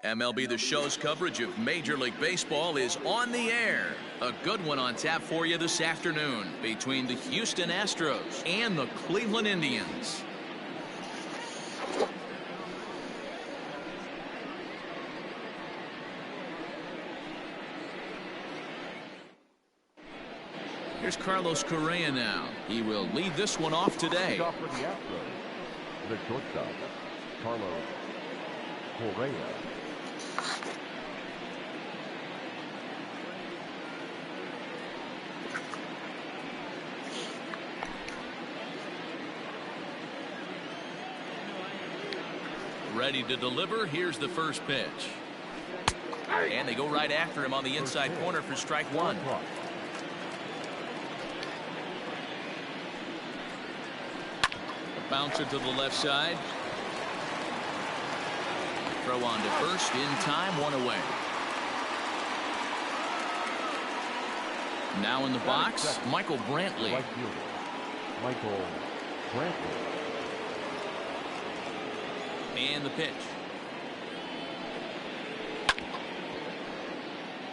MLB The Show's coverage of Major League Baseball is on the air. A good one on tap for you this afternoon between the Houston Astros and the Cleveland Indians. Here's Carlos Correa now. He will lead this one off today. For the Astros, the shortstop, Carlos Correa. Ready to deliver. Here's the first pitch. And they go right after him on the inside corner for strike one. A bouncer to the left side. Throw on to first in time, one away. Now in the box, Michael Brantley. Michael Brantley. And the pitch.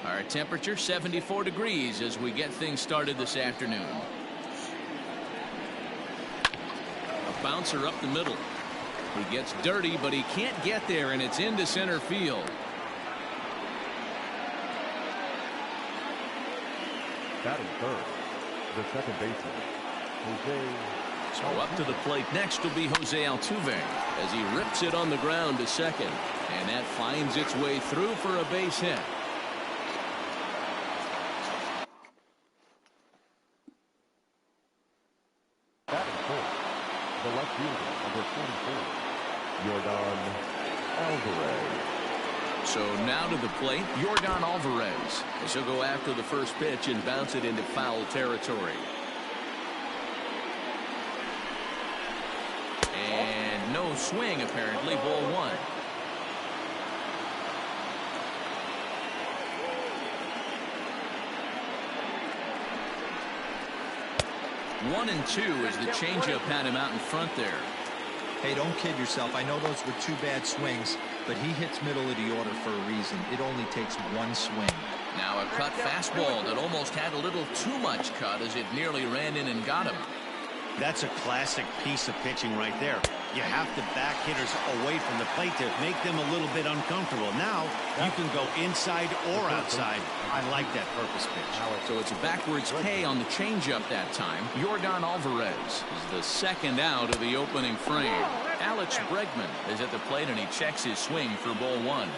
Our temperature 74 degrees as we get things started this afternoon. A bouncer up the middle. He gets dirty, but he can't get there, and it's into center field. Batting third, the second baseman, Jose. So up to the plate next will be Jose Altuve as he rips it on the ground to second, and that finds its way through for a base hit. Batting fourth, the left fielder, number 44, Yordan Alvarez. So now to the plate, Yordan Alvarez. He'll go after the first pitch and bounce it into foul territory. And no swing, apparently. Ball one. One and two as the changeup had him out in front there. Hey, don't kid yourself. I know those were two bad swings, but he hits middle of the order for a reason. It only takes one swing. Now a cut fastball that almost had a little too much cut as it nearly ran in and got him. That's a classic piece of pitching right there. You have to back hitters away from the plate to make them a little bit uncomfortable. Now you can go inside or outside. I like that purpose pitch. So it's a backwards K on the changeup that time. Yordan Alvarez is the second out of the opening frame. Alex Bregman is at the plate and he checks his swing for ball one.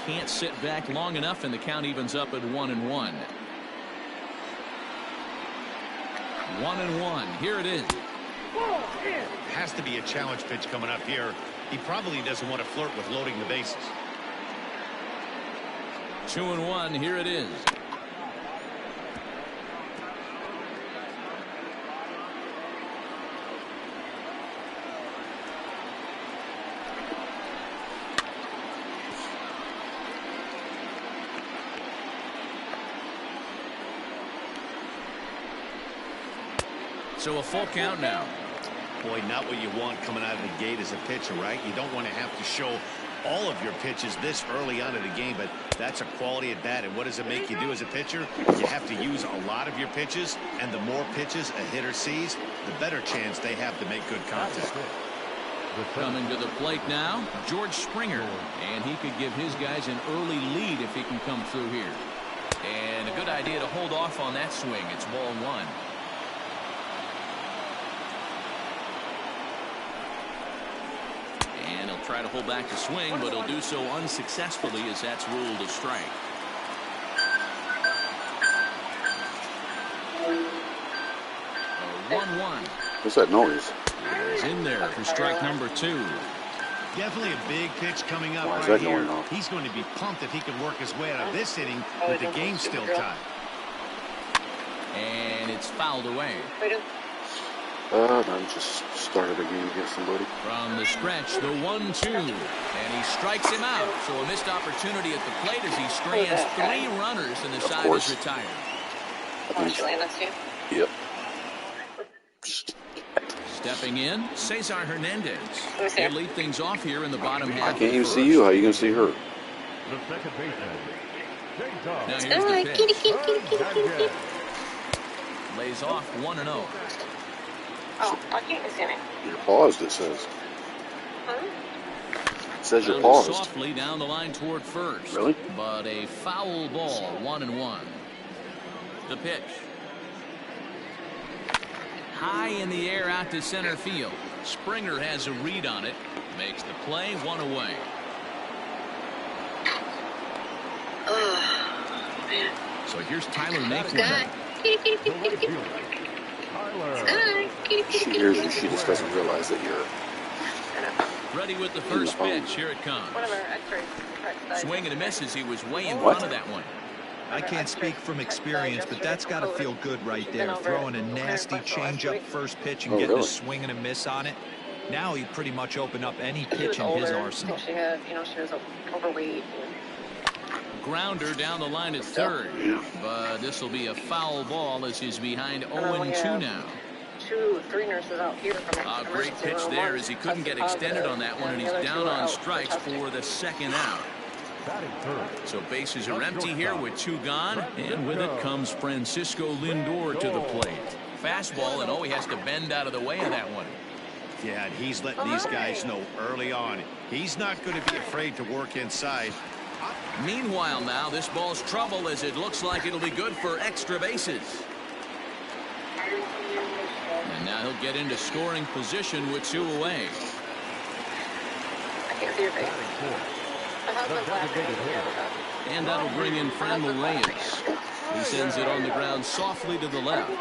Can't sit back long enough and the count evens up at 1-1. 1-1. Here it is. Has to be a challenge pitch coming up here. He probably doesn't want to flirt with loading the bases. 2-1. Here it is. So a full count now. Boy, not what you want coming out of the gate as a pitcher, right? You don't want to have to show all of your pitches this early on in the game, but that's a quality at bat. And what does it make you do as a pitcher? You have to use a lot of your pitches, and the more pitches a hitter sees, the better chance they have to make good contact. Coming to the plate now, George Springer, and he could give his guys an early lead if he can come through here. And a good idea to hold off on that swing. It's ball one. And he'll try to hold back the swing, but he'll do so unsuccessfully as that's ruled a strike. A 1-1. What's that noise? He's in there for strike number two. Definitely a big pitch coming up Why is right that here. going off? He's going to be pumped if he can work his way out of this inning with the game still tied. And it's fouled away. I'm just started a game against somebody. From the stretch, the 1-2. And he strikes him out. So a missed opportunity at the plate as he strands three runners and the side is retired. Oh, she landed us too? Yep. Stepping in, Cesar Hernandez. He'll lead things off here in the bottom half. I can't even see you. How are you going to see her? The second baseman, Now here's the pitch. Kitty, kitty, kitty, kitty, kitty, kitty. Lays off 1-0. Oh, I can't even see me. You're paused, it says. Huh? It says you're Grounded paused. softly down the line toward first. Really? But a foul ball, 1-1. The pitch. High in the air out to center field. Springer has a read on it. Makes the play, 1 away. So here's Tyler Naquin. Sky. Kitty, kitty, kitty, kitty, kitty. Sky. Kitty, kitty, She kitty, hears you. kitty. She just doesn't realize that you're. Ready with the first pitch. Here it comes. Whatever, X-ray. Swing and a miss as he was way in What? front of that one. I can't speak from experience, but that's got to feel good right there. Throwing a nasty changeup first pitch and Oh, getting really? a swing and a miss on it. Now he pretty much opened up any She was pitch in his older, arsenal. so she had, she was overweight. Grounder down the line at third. But this will be a foul ball as he's behind 0-2 now. 2-3 nurses out here from A great pitch there as he couldn't get extended on that one, and he's down on strikes for the second out. So bases are empty here with 2 gone, and with it comes Francisco Lindor to the plate. Fastball, and he has to bend out of the way of that one. Yeah, and he's letting these guys know early on he's not going to be afraid to work inside. Meanwhile now, this ball's trouble as it looks like it'll be good for extra bases. And now he'll get into scoring position with 2 away. I can't see your face. And that'll bring in Franmil Reyes. He sends it on the ground softly to the left.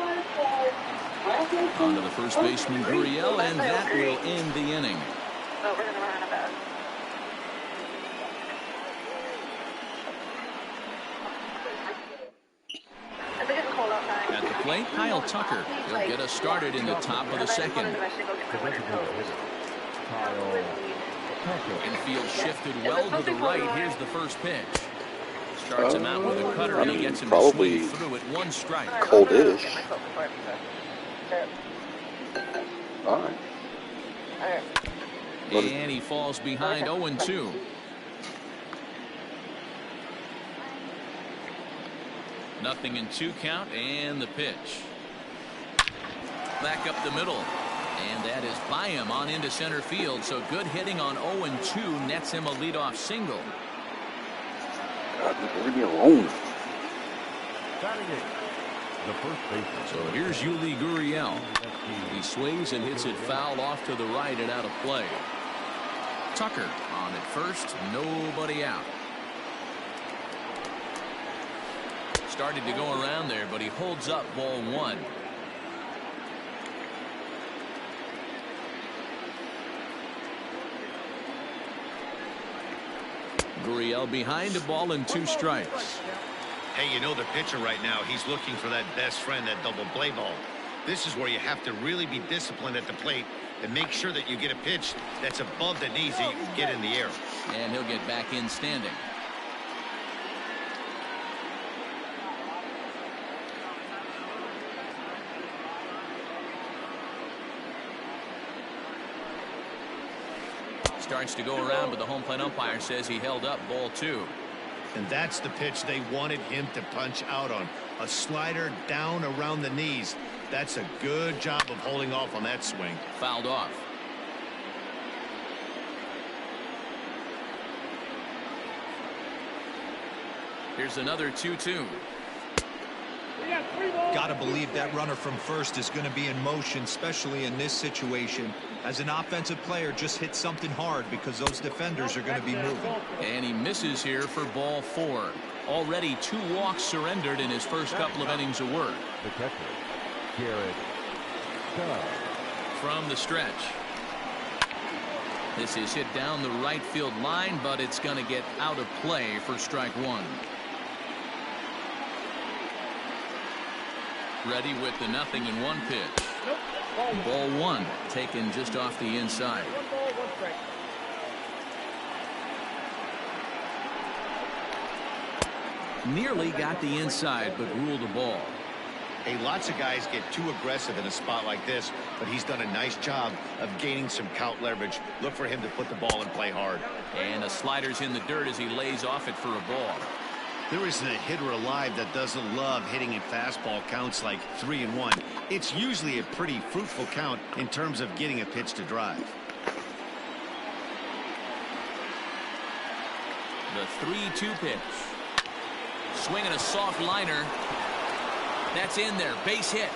On to the first baseman, Gurriel, and that will end the inning. Oh, we're going to run out of bed. Is it getting cold outside? At the plate, Kyle Tucker. He'll get us started in the top of the second. I should go get my winter coat. Infield shifted well to the right. Here's the first pitch. Starts him out with a cutter, and he gets him to probably swing through at 1 strike. Cold-ish. Get my coat before I All right. Alright. And he falls behind 0-2. Nothing in 2 count, and the pitch. Back up the middle. And that is by him on into center field. So good hitting on 0-2 nets him a leadoff single. God, leave me alone. The first baseman. So here's Yuli Gurriel. He swings and hits it foul off to the right and out of play. Tucker on at first, nobody out. Started to go around there, but he holds up ball 1. Gurriel behind a ball and 2 strikes. Hey, the pitcher right now, he's looking for that best friend, that double play ball. This is where you have to really be disciplined at the plate and make sure that you get a pitch that's above the knees that you can get in the air. And he'll get back in standing. Starts to go around, but the home plate umpire says he held up ball 2. And that's the pitch they wanted him to punch out on. A slider down around the knees. That's a good job of holding off on that swing. Fouled off. Here's another 2-2. Got to believe that runner from first is going to be in motion, especially in this situation. As an offensive player, just hit something hard because those defenders are going to be moving. And he misses here for ball 4. Already 2 walks surrendered in his first couple of innings of work. The catcher, Garrett Stubbs. From the stretch. This is hit down the right field line, but it's going to get out of play for strike 1. Ready with the 0-1 pitch. Ball 1 taken just off the inside. Nearly got the inside, but ruled a ball. Hey, lots of guys get too aggressive in a spot like this, but he's done a nice job of gaining some count leverage. Look for him to put the ball and play hard. And the slider's in the dirt as he lays off it for a ball. There isn't a hitter alive that doesn't love hitting a fastball counts like 3-1. It's usually a pretty fruitful count in terms of getting a pitch to drive. The 3-2 pitch. Swinging a soft liner. That's in there. Base hit.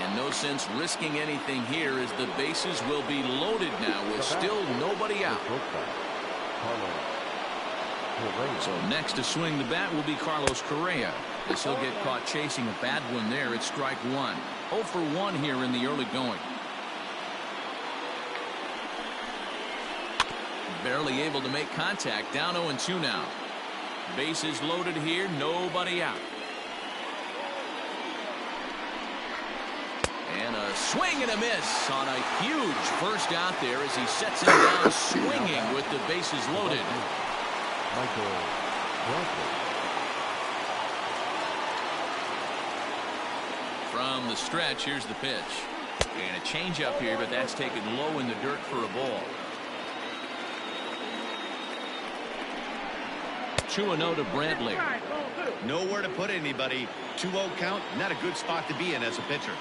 And no sense risking anything here as the bases will be loaded now with still nobody out. So next to swing the bat will be Carlos Correa, as he'll get caught chasing a bad one there at strike one. 0 for 1 here in the early going. Barely able to make contact. Down 0-2 now. Bases loaded here. Nobody out. And a swing and a miss on a huge first out there as he sets him down swinging with the bases loaded. From the stretch, here's the pitch. And a changeup here, but that's taken low in the dirt for a ball. 2-0 to Brantley. Nowhere to put anybody. 2-0 count, not a good spot to be in as a pitcher.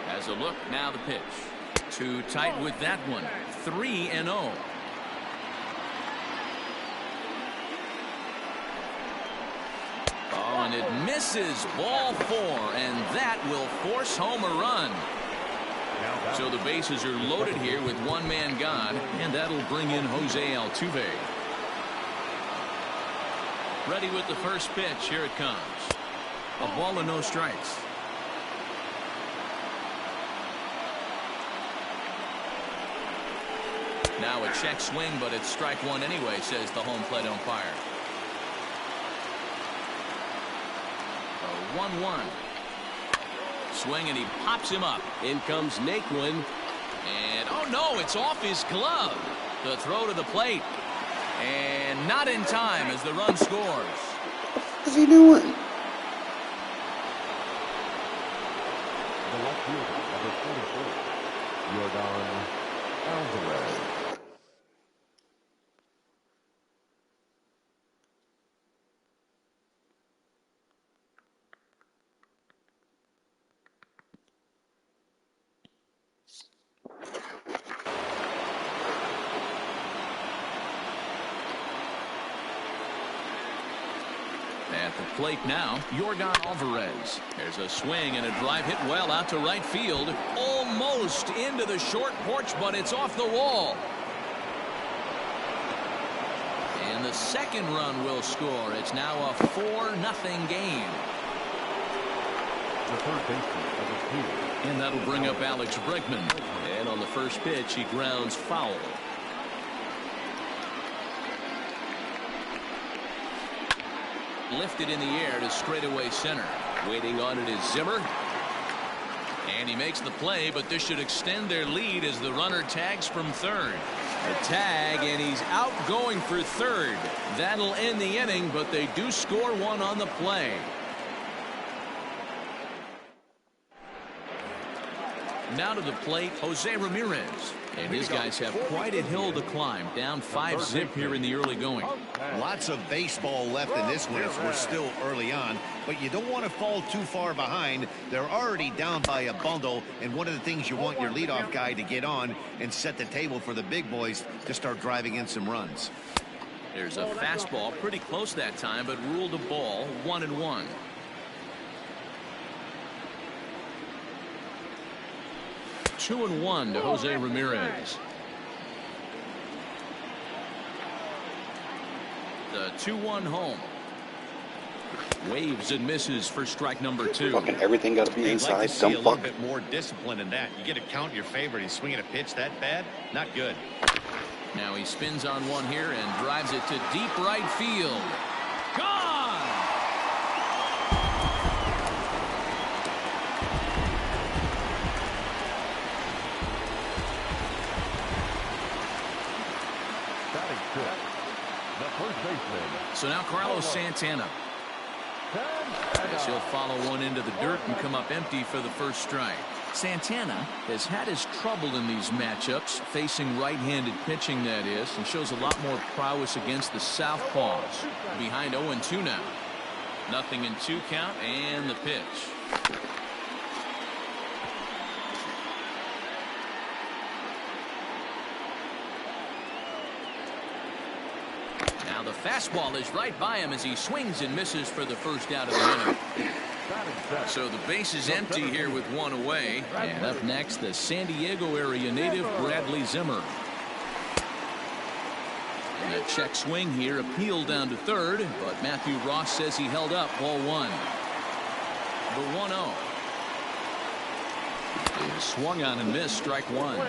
As a look, now the pitch. Too tight with that one. 3-0. Oh, and it misses. Ball 4, and that will force home a run. So the bases are loaded here with one man gone, and that'll bring in Jose Altuve. Ready with the first pitch. Here it comes. A ball and no strikes. Now a check swing, but it's strike one anyway, says the home plate umpire. A 1-1. Swing, and he pops him up. In comes Naquin. And, oh no, it's off his glove. The throw to the plate. And not in time as the run scores. What is he doing? The left fielder, number 44, Yordan Alvarez. At the plate now, Yordan Alvarez. There's a swing and a drive hit well out to right field. Almost into the short porch, but it's off the wall. And the second run will score. It's now a 4-0 game. The third baseman of the field. And that'll bring up Alex Bregman. And on the first pitch, he grounds foul. Lifted in the air to straightaway center. Waiting on it is Zimmer. And he makes the play, but this should extend their lead as the runner tags from third. The tag, and he's out going for third. That'll end the inning, but they do score one on the play. Now to the plate, Jose Ramirez. And his guys have quite a hill to climb. Down 5-0 here in the early going. Lots of baseball left in this one as we're still early on, but you don't want to fall too far behind. They're already down by a bundle, and one of the things you want your leadoff guy to get on and set the table for the big boys to start driving in some runs. There's a fastball pretty close that time, but ruled a ball. 1-1. 2-1 to Jose Ramirez. The 2-1 home. Waves and misses for strike number 2. Fucking everything got to be I'd inside. like to see Dumb a little fuck. bit more discipline in that. You get to count your favorite. He's swinging a pitch that bad. Not good. Now he spins on one here and drives it to deep right field. Gone! Batting fifth, the first baseman. So now Carlos Santana. As he'll follow one into the dirt and come up empty for the first strike. Santana has had his trouble in these matchups, facing right-handed pitching, that is, and shows a lot more prowess against the southpaws. Behind 0-2 now. 0-2 count, and the pitch. Now the fastball is right by him as he swings and misses for the first out of the inning. So the base is empty here with one away. And up next, the San Diego area native Bradley Zimmer. And a check swing here, appealed down to third, but Matthew Ross says he held up. Ball one. The 1-0 is swung on and missed. Strike one.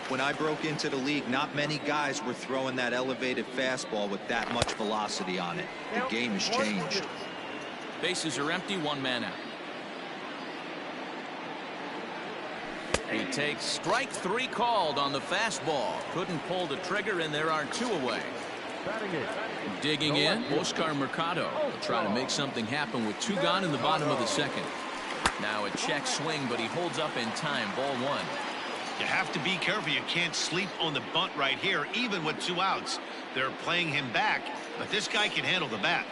When I broke into the league, not many guys were throwing that elevated fastball with that much velocity on it. The game has changed. Bases are empty, one man out. He takes strike three called on the fastball. Couldn't pull the trigger, and there are two away. Digging in, Oscar Mercado will try to make something happen with two gone in the bottom of the second. Now a check swing, but he holds up in time. Ball one. You have to be careful. You can't sleep on the bunt right here, even with two outs. They're playing him back, but this guy can handle the bat.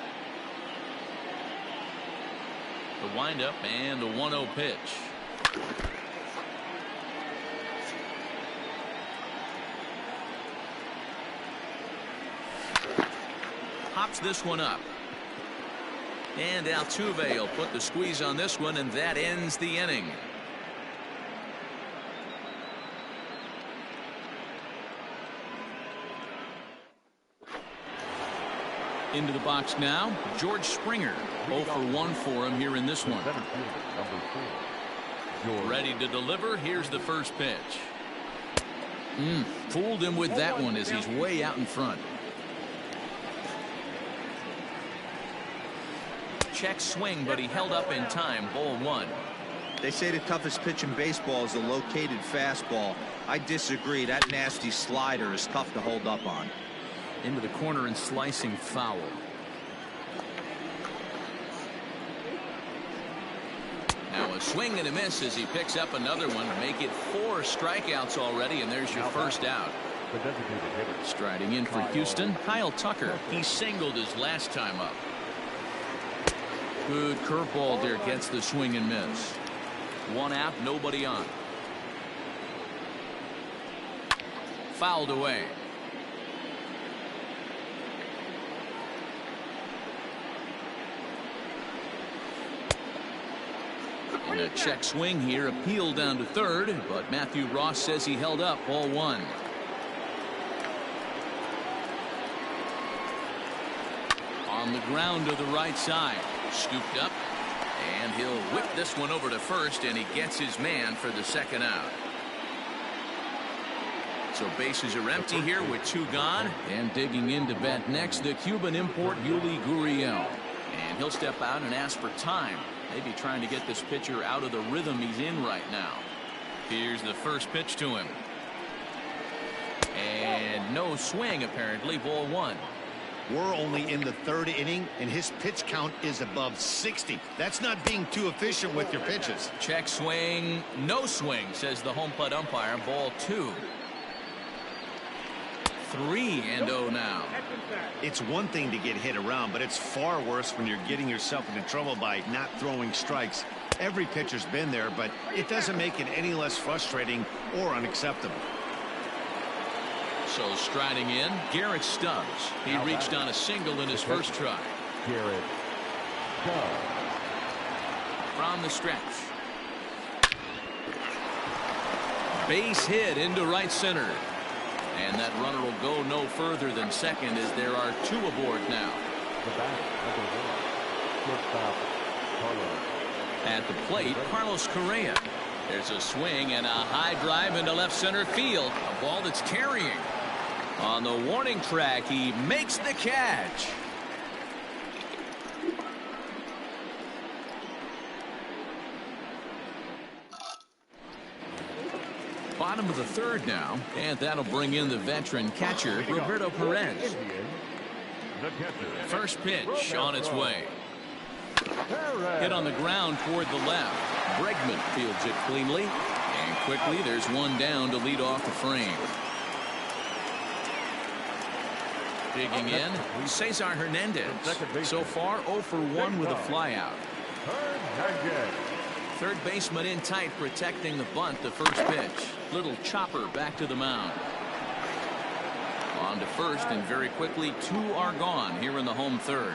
The windup and the 1-0 pitch. Hops this one up. And Altuve will put the squeeze on this one, and that ends the inning. Into the box now, George Springer. 0 for 1 for him here in this one. Ready to deliver. Here's the first pitch. Fooled him with that one as he's way out in front. Check swing, but he held up in time. Ball one. They say the toughest pitch in baseball is a located fastball. I disagree. That nasty slider is tough to hold up on. Into the corner and slicing foul. Now a swing and a miss as he picks up another one to make it 4 strikeouts already, and there's your first out. Striding in for Houston, Kyle Tucker. He singled his last time up. Good curveball there, gets the swing and miss. 1 out, nobody on. Fouled away. And a check swing here, appealed down to third, but Matthew Ross says he held up. Ball one. On the ground to the right side. Scooped up, and he'll whip this one over to first, and he gets his man for the second out. So bases are empty here with 2 gone, and digging in to bat next, the Cuban import Yuli Gurriel. And he'll step out and ask for time. Maybe trying to get this pitcher out of the rhythm he's in right now. Here's the first pitch to him. And no swing, apparently. Ball one. We're only in the 3rd inning, and his pitch count is above 60. That's not being too efficient with your pitches. Check swing, no swing, says the home plate umpire. Ball two. 3-0 now. It's one thing to get hit around, but it's far worse when you're getting yourself into trouble by not throwing strikes. Every pitcher's been there, but it doesn't make it any less frustrating or unacceptable. So striding in, Garrett Stubbs. He reached on a single in his first try. Garrett Stubbs. From the stretch. Base hit into right center. And that runner will go no further than second as there are 2 aboard now. The bat, number 1. Shortstop, Carlos. At the plate, Carlos Correa. There's a swing and a high drive into left center field. A ball that's carrying. On the warning track, he makes the catch. Bottom of the 3rd now, and that'll bring in the veteran catcher, Roberto Perez. First pitch on its way. Hit on the ground toward the left. Bregman fields it cleanly. And quickly, there's one down to lead off the frame. Digging in, Cesar Hernandez. So far, 0 for 1 with a flyout. Third baseman in tight, protecting the bunt, the first pitch. Little chopper back to the mound. On to first, and very quickly, 2 are gone here in the home third.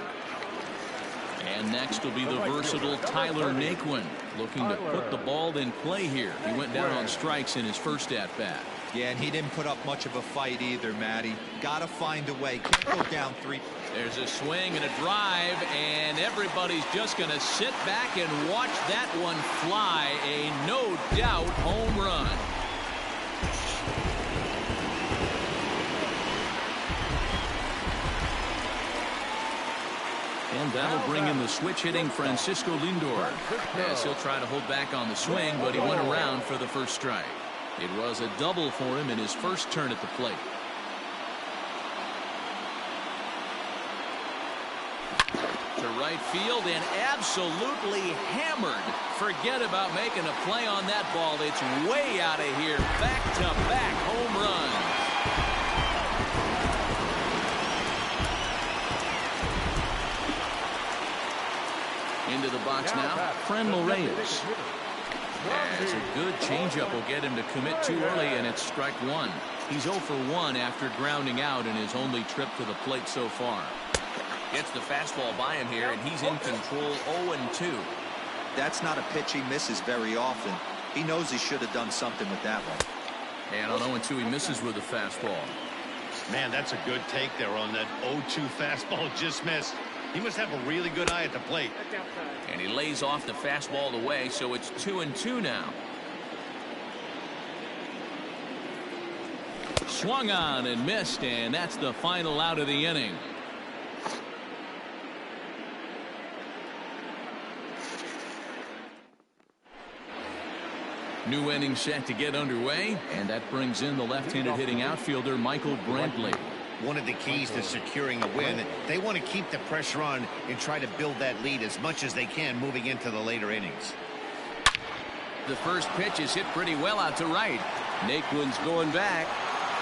And next will be the versatile Tyler Naquin, looking to put the ball in play here. He went down on strikes in his first at-bat. Yeah, and he didn't put up much of a fight either, Matty. Got to find a way. Can't go down 3. There's a swing and a drive, and everybody's just going to sit back and watch that one fly. A no-doubt home run. And that'll bring in the switch-hitting Francisco Lindor, as he'll try to hold back on the swing, but he went around for the first strike. It was a double for him in his first turn at the plate. To right field and absolutely hammered. Forget about making a play on that ball. It's way out of here. Back-to-back home runs. Into the box now, Franmil Reyes. As a good changeup will get him to commit too early, and it's strike 1. He's 0 for 1 after grounding out in his only trip to the plate so far. Gets the fastball by him here, and he's in control. 0-2. That's not a pitch he misses very often. He knows he should have done something with that one. And on 0-2, he misses with a fastball. Man, that's a good take there on that 0-2 fastball just missed. He must have a really good eye at the plate. And he lays off the fastball away, so it's 2-2 now. Swung on and missed, and that's the final out of the inning. New inning set to get underway, and that brings in the left-handed hitting outfielder Michael Brantley. One of the keys to securing a win, they want to keep the pressure on and try to build that lead as much as they can moving into the later innings. The first pitch is hit pretty well out to right. Naquin's going back.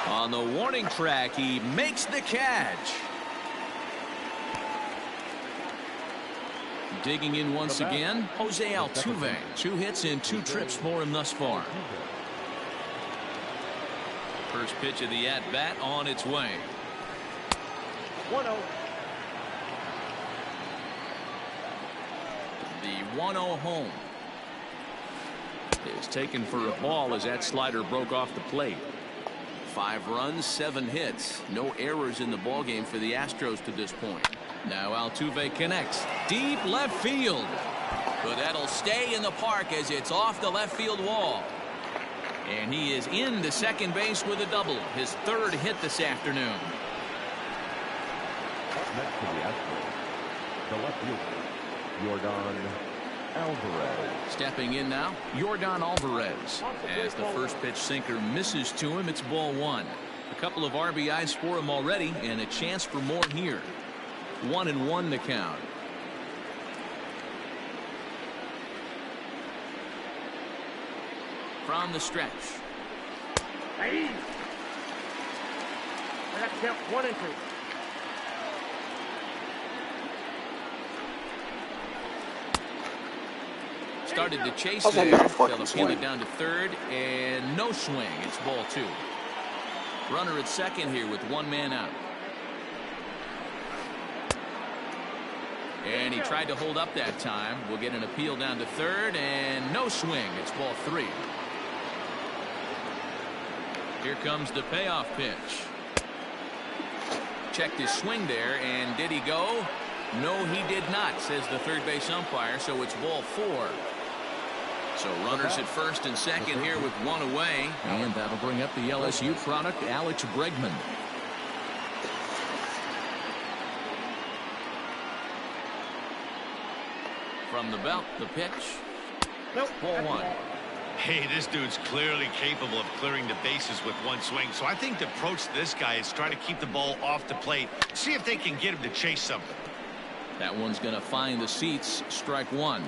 On the warning track, he makes the catch. Digging in once again, Jose Altuve. 2 hits and 2 trips for him thus far. First pitch of the at-bat on its way. 1-0. The 1-0 home is taken for a ball as that slider broke off the plate. 5 runs, 7 hits. No errors in the ballgame for the Astros to this point. Now Altuve connects. Deep left field. But that'll stay in the park as it's off the left field wall. And he is into second base with a double. His 3rd hit this afternoon. Next to the Astros, the left fielder, Yordan Alvarez. Stepping in now, Yordan Alvarez. As the first pitch sinker misses to him, it's ball 1. A couple of RBIs for him already, and a chance for more here. 1-1 to count. From the stretch. Hey. I got to count 1 and 2. Started to chase How's that there. not a fucking They'll appeal swing? it down to 3rd, and no swing. It's ball 2. Runner at 2nd here with 1 man out. And he tried to hold up that time. We'll get an appeal down to 3rd, and no swing. It's ball 3. Here comes the payoff pitch. Checked his swing there, and did he go? No, he did not, says the third base umpire, so it's ball 4. So runners at 1st and 2nd here with 1 away. And that'll bring up the LSU product, Alex Bregman. From the belt, the pitch. Nope. Ball 1. Hey, this dude's clearly capable of clearing the bases with 1 swing. So I think the approach to this guy is try to keep the ball off the plate. See if they can get him to chase something. That one's going to find the seats. Strike one.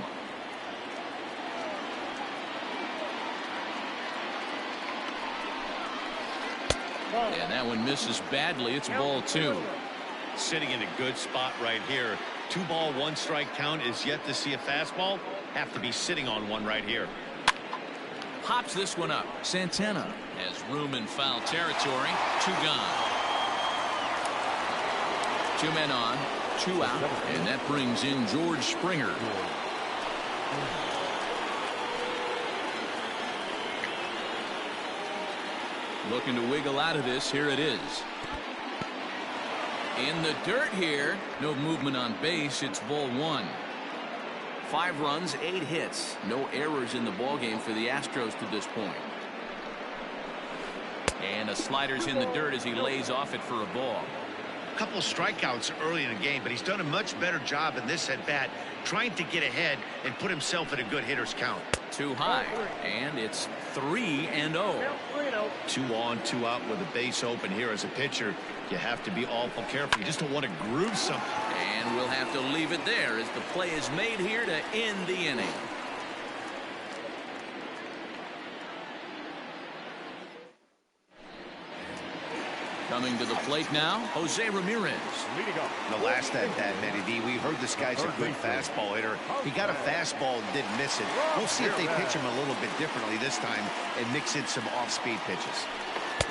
And that one misses badly. It's ball two. Sitting in a good spot right here. 2 ball, 1 strike count is yet to see a fastball. Have to be sitting on one right here. Pops this one up. Santana has room in foul territory. 2 gone. 2 men on, 2 out, and that brings in George Springer. Looking to wiggle out of this. Here it is. In the dirt here. No movement on base. It's ball one. 5 runs, 8 hits. No errors in the ballgame for the Astros to this point. And a slider's in the dirt as he lays off it for a ball. A couple of strikeouts early in the game, but he's done a much better job in this at bat trying to get ahead and put himself in a good hitter's count. Too high, and it's 3-0. 2 on, 2 out with a base open here as a pitcher. You have to be awful careful. You just don't want to groove something. And we'll have to leave it there as the play is made here to end the inning. Coming to the plate now, Jose Ramirez. The last at bat, Matty D, we heard this guy's a good fastball hitter. He got a fastball and didn't miss it. We'll see if they pitch him a little bit differently this time and mix in some off-speed pitches.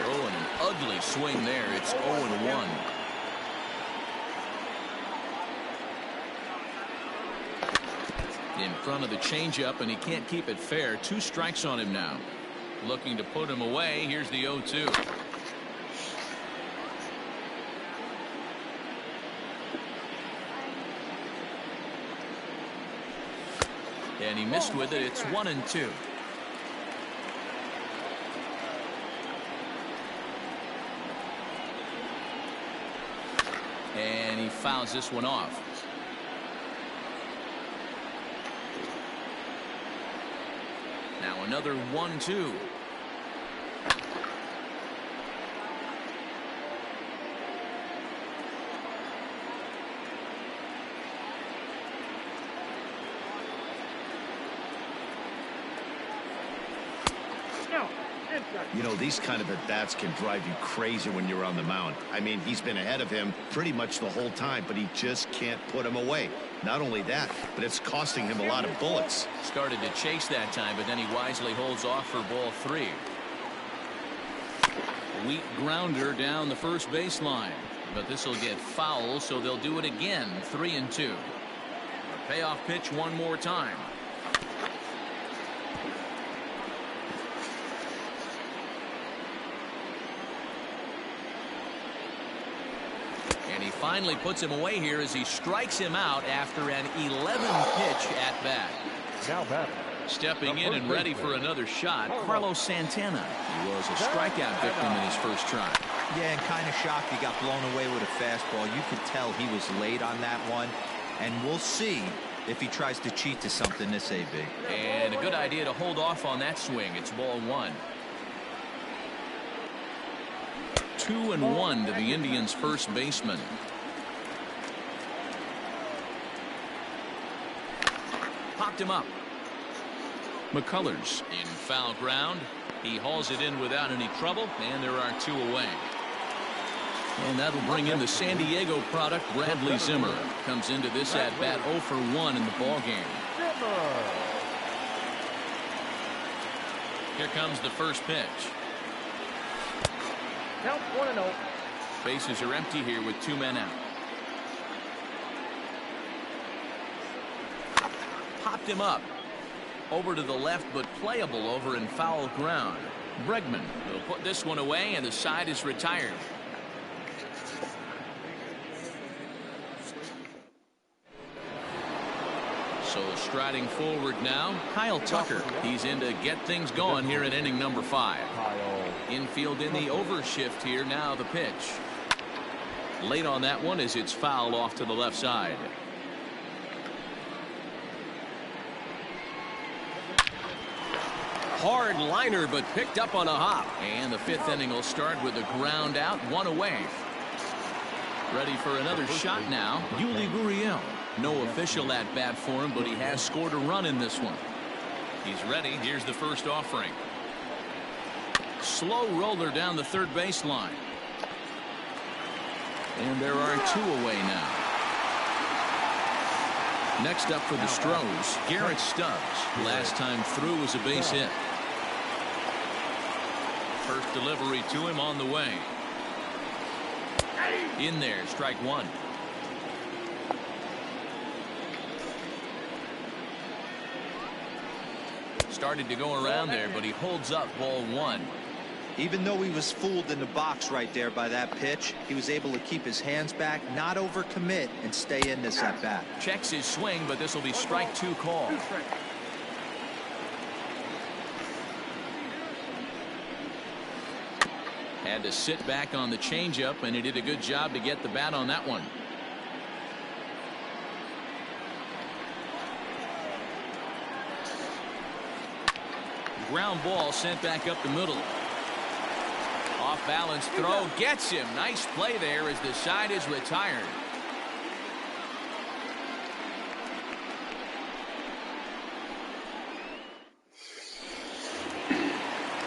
Oh, and an ugly swing there. It's 0-1. In front of the changeup, and he can't keep it fair. 2 strikes on him now. Looking to put him away. Here's the 0-2. And he missed with it. It's 1-2. And he fouls this one off. Now another 1-2. You know, these kind of at-bats can drive you crazy when you're on the mound. I mean, he's been ahead of him pretty much the whole time, but he just can't put him away. Not only that, but it's costing him a lot of bullets. Started to chase that time, but then he wisely holds off for ball 3. Weak grounder down the first baseline, but this will get foul, so they'll do it again. 3-2. A payoff pitch one more time. And he finally puts him away here as he strikes him out after an 11-pitch at bat. Now batting. Stepping in and ready for another shot, Carlos Santana. He was a strikeout victim in his first try. Yeah, and kind of shocked he got blown away with a fastball. You could tell he was late on that one. And we'll see if he tries to cheat to something this AB. And a good idea to hold off on that swing. It's ball 1. 2-1 to the Indians' first baseman. Popped him up. McCullers in foul ground. He hauls it in without any trouble, and there are 2 away. And that'll bring in the San Diego product, Bradley Zimmer. Comes into this at bat 0 for 1 in the ball game. Here comes the first pitch. Count 1-0. Bases are empty here with 2 men out. Popped him up. Over to the left, but playable over in foul ground. Bregman will put this one away, and the side is retired. So striding forward now, Kyle Tucker. He's in to get things going here in inning number 5. Infield in the overshift here. Now the pitch. Late on that one as it's fouled off to the left side. Hard liner, but picked up on a hop. And the 5th inning will start with a ground out, 1 away. Ready for another shot now, Yuli Gurriel. No official at bat for him, but he has scored a run in this one. He's ready. Here's the first offering. Slow roller down the third baseline. And there are 2 away now. Next up for the Stros, Garrett Stubbs. Last time through was a base hit. First delivery to him on the way. In there, strike 1. Started to go around there, but he holds up, ball 1. Even though he was fooled in the box right there by that pitch, he was able to keep his hands back, not overcommit, and stay in this at bat. Checks his swing, but this will be strike 2 call. Had to sit back on the changeup, and he did a good job to get the bat on that one. Ground ball sent back up the middle. Off balance throw gets him. Nice play there as the side is retired.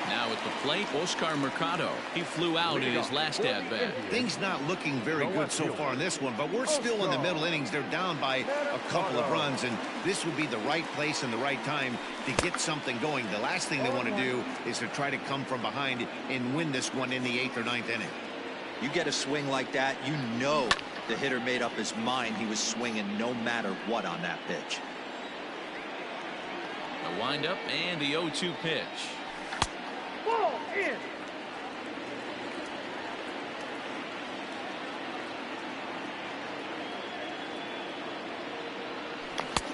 Now at the plate, Oscar Mercado. He flew out in his last at bat. Things not looking very good so far in this one, but we're still in the middle innings. They're down by a couple of runs, and this would be the right place and the right time to get something going. The last thing they want to do is to try to come from behind and win this one in the 8th or 9th inning. You get a swing like that, you know the hitter made up his mind he was swinging no matter what on that pitch. A windup and the 0-2 pitch. Ball in.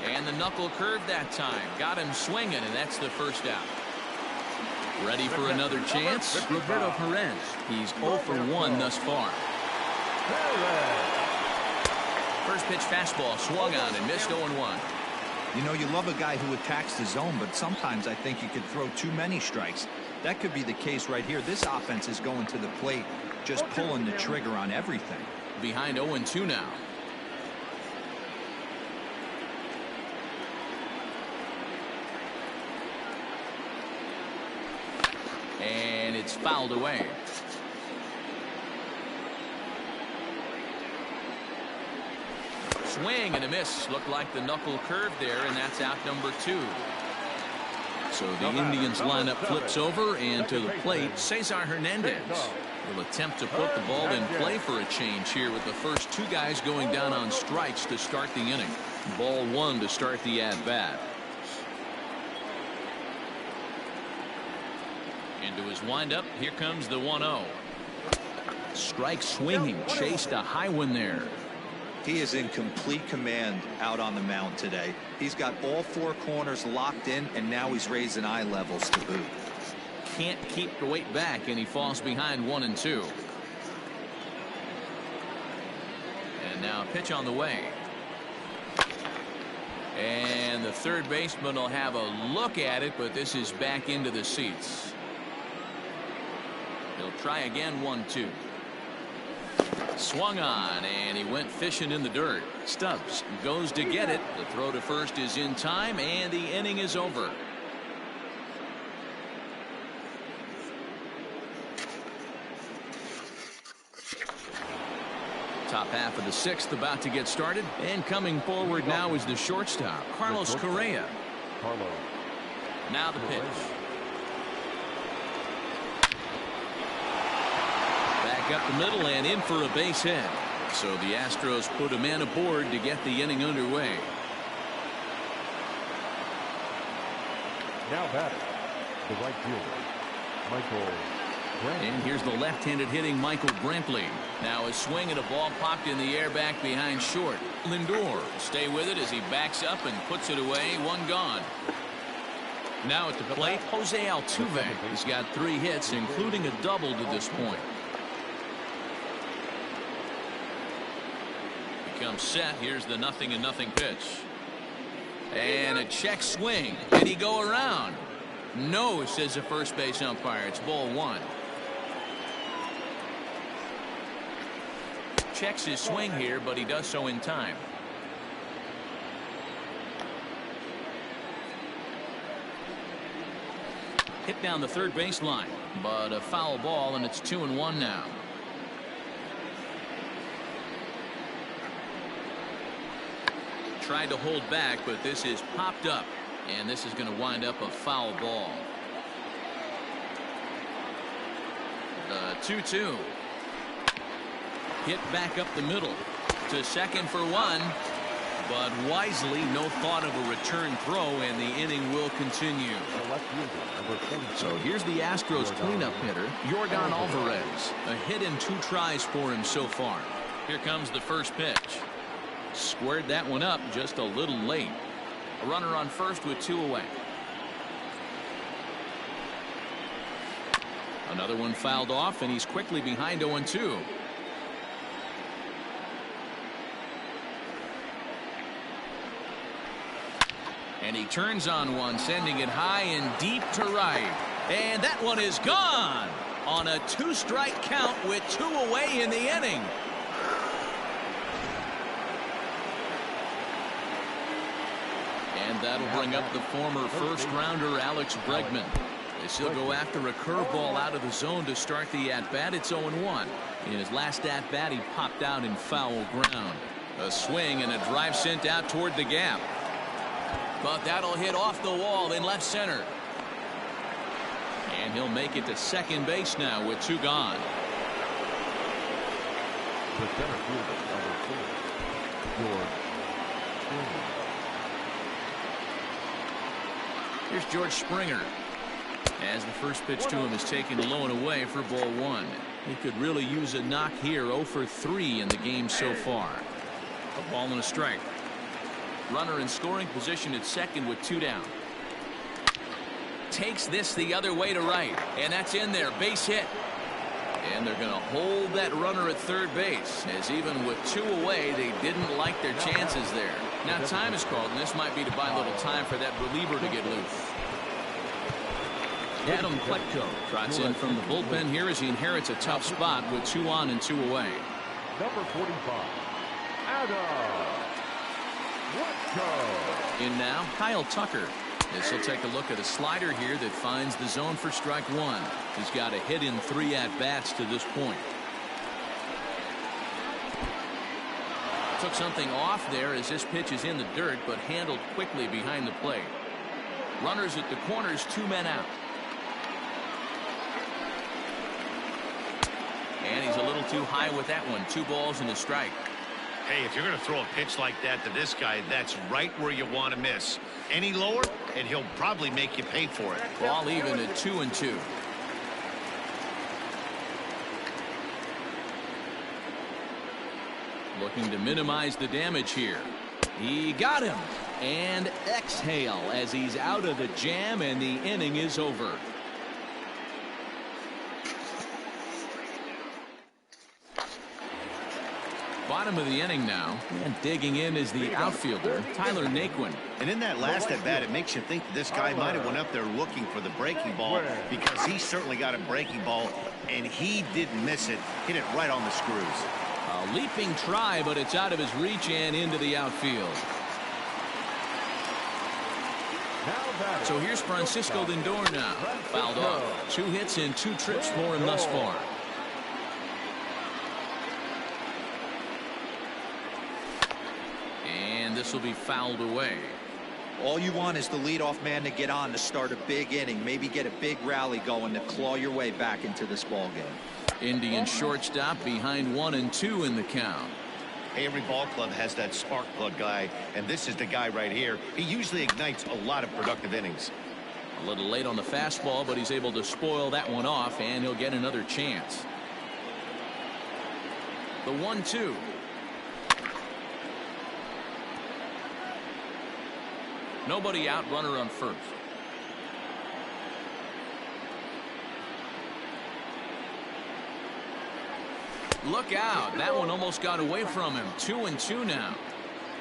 And the knuckle curve that time. Got him swinging, and that's the first out. Ready for another chance? Roberto Perez. He's 0 for 1 thus far. First pitch fastball swung on and missed 0-1. You know, you love a guy who attacks the zone, but sometimes I think you could throw too many strikes. That could be the case right here. This offense is going to the plate, just pulling the trigger on everything. Behind 0-2 now. And it's fouled away. Swing and a miss. Looked like the knuckle curve there, and that's out number 2. So the Indians lineup flips over, and to the plate, Cesar Hernandez will attempt to put the ball in play for a change here with the first 2 guys going down on strikes to start the inning. Ball 1 to start the at-bat. Into his windup, here comes the 1-0. Strike swinging, chased a high one there. He is in complete command out on the mound today. He's got all 4 corners locked in, and now he's raising eye levels to boot. Can't keep the weight back, and he falls behind 1-2. And now pitch on the way. And the third baseman will have a look at it, but this is back into the seats. He'll try again, 1-2. Swung on, and he went fishing in the dirt. Stubbs goes to get it. The throw to first is in time, and the inning is over. Top half of the 6th about to get started, and coming forward now is the shortstop, Carlos Correa. Now the pitch. Back up the middle and in for a base hit. So the Astros put a man aboard to get the inning underway. Now batting, the right fielder, Michael Brantley. And here's the left-handed hitting Michael Brantley. Now a swing and a ball popped in the air back behind short. Lindor stay with it as he backs up and puts it away. 1 gone. Now at the plate, Jose Altuve. He's got 3 hits, including a double to this point. Comes set. Here's the 0-0 pitch. And a check swing. Did he go around? No, says the first base umpire. It's ball 1. Checks his swing here, but he does so in time. Hit down the third baseline, but a foul ball, and it's 2-1 now. Tried to hold back, but this is popped up, and this is going to wind up a foul ball. The 2-2. Hit back up the middle to second for one, but wisely no thought of a return throw, and the inning will continue. So here's the Astros cleanup hitter, Yordan Alvarez. A hit in 2 tries for him so far. Here comes the first pitch. Squared that one up just a little late. A runner on first with 2 away. Another one fouled off, and he's quickly behind 0-2. And he turns on one, sending it high and deep to right. And that one is gone on a 2-strike count with 2 away in the inning. And that'll bring up the former first-rounder Alex Bregman. As he'll go after a curveball out of the zone to start the at-bat. It's 0-1. In his last at-bat, he popped out in foul ground. A swing and a drive sent out toward the gap. But that'll hit off the wall in left center. And he'll make it to second base now with 2 gone. The center fielder, number 4, George Springer. Here's George Springer. As the first pitch to him is taken low and away for ball 1. He could really use a knock here. 0 for 3 in the game so far. A ball and a strike. Runner in scoring position at second with 2 down. Takes this the other way to right, and that's in there. Base hit. And they're going to hold that runner at third base, as even with 2 away, they didn't like their chances there. Now time is called, and this might be to buy a little time for that reliever to get loose. Adam Pletko trots in from the bullpen here as he inherits a tough spot with 2 on and 2 away. Number 45, Adam Pletko. In now, Kyle Tucker. As he'll take a look at a slider here that finds the zone for strike 1. He's got a hit in 3 at-bats to this point. Took something off there as this pitch is in the dirt, but handled quickly behind the plate. Runners at the corners, 2 men out. And he's a little too high with that one. 2 balls and a strike. Hey, if you're going to throw a pitch like that to this guy, that's right where you want to miss. Any lower, and he'll probably make you pay for it. Ball even at 2-2. Looking to minimize the damage here. He got him. And exhale as he's out of the jam, and the inning is over. Bottom of the inning now, and digging in is the outfielder, Tyler Naquin. And in that last at bat, it makes you think that this guy might have went up there looking for the breaking ball, because he certainly got a breaking ball, and he didn't miss it. Hit it right on the screws. A leaping try, but it's out of his reach and into the outfield. So here's Francisco Lindor now. Fouled off. 2 hits and 2 trips for him thus far. This will be fouled away. All you want is the leadoff man to get on to start a big inning, maybe get a big rally going to claw your way back into this ball game. Indian shortstop behind 1 and 2 in the count. Hey, every ball club has that spark plug guy, and this is the guy right here. He usually ignites a lot of productive innings. A little late on the fastball, but he's able to spoil that one off, and he'll get another chance. The 1-2. Nobody out, runner on first. Look out. That one almost got away from him. 2-2 now.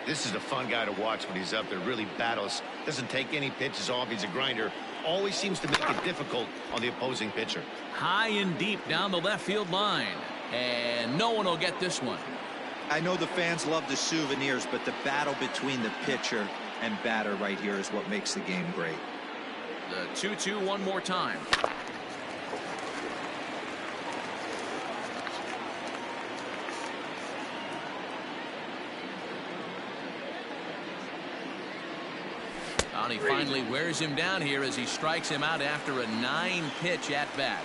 This is a fun guy to watch when he's up there. Really battles. Doesn't take any pitches off. He's a grinder. Always seems to make it difficult on the opposing pitcher. High and deep down the left field line. And no one will get this one. I know the fans love the souvenirs, but the battle between the pitcher and batter right here is what makes the game great. The 2-2 one more time. And he finally wears him down here as he strikes him out after a 9-pitch at bat.